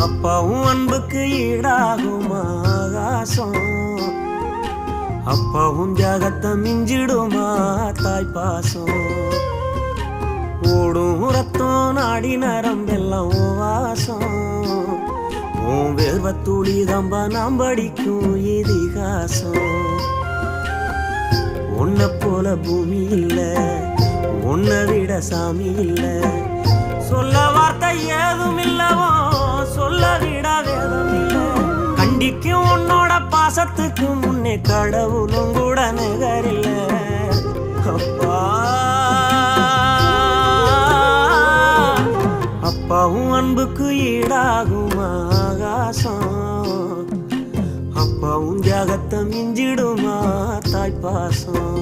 அப்பாவும் அன்புக்கு ஈடாகுமா ஆகாசம், அப்பாவும் தியாகத்தை மிஞ்சிடுமா தாய் பாசம். ஓடும் ரத்தம் நாடி நரம்பெல்லாம் ஓ வாசம், உன் வேர்வத்துளி தம்பா நாம் படிக்கும் இதிகாசம். உன்னை போல பூமி இல்ல, உன்னை விட சாமி இல்ல, சொல்ல வார்த்தை ஏதும் இல்லவோ சொல்ல விட வேதம் இல்ல. கண்டிக்கும் உன்னோட பாசத்துக்கு முன்னே கடவுளும் கூட நிகரில்ல. அப்பா அப்பாவும் அன்புக்கு ஈடாகும் ஆகாசம், அப்பாவும் தியாகத்தை மிஞ்சிடுமா தாய் பாசம்.